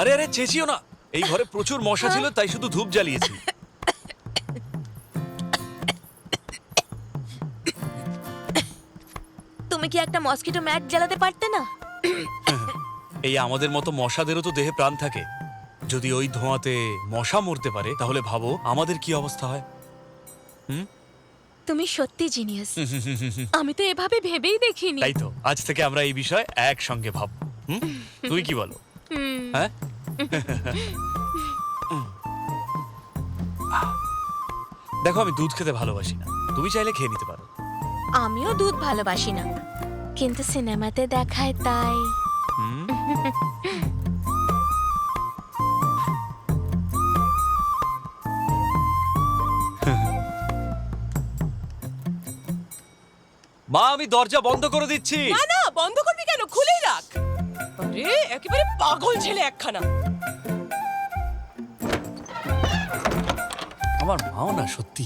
আরে আরে চেঁচিও না, এই ঘরে প্রচুর মশা ছিল তাই শুধু ধূপ জ্বালিয়েছি। তুমি কি একটা মসকিটো ম্যাট জ্বালাতে পারতে না? এই আমাদের মতো মশাদেরও তো দেহে প্রাণ থাকে। যদি ওই ধোঁয়াতে মশা মরতে পারে তাহলে ভাবো আমাদের কি অবস্থা হয়। তুমি সত্যি জিনিয়াস। আমি তো এভাবে ভেবেই দেখিনি। তাই তো আজ থেকে আমরা এই বিষয়ে একসঙ্গে ভাববো। তুই কি বলো? হ্যাঁ, দেখো আমি দুধ খেতে ভালোবাসি না, তুমি চাইলে খেয়ে নিতে পারো। আমিও দুধ ভালোবাসি না, কিন্তু সিনেমাতে দেখায় তাই। মা আমি দরজা বন্ধ করে দিচ্ছি। না না, বন্ধ করবি কেন? খুলেই রাখ। আরে একেবারে পাগল ছেলে একখানা। আমার মাও না সত্যি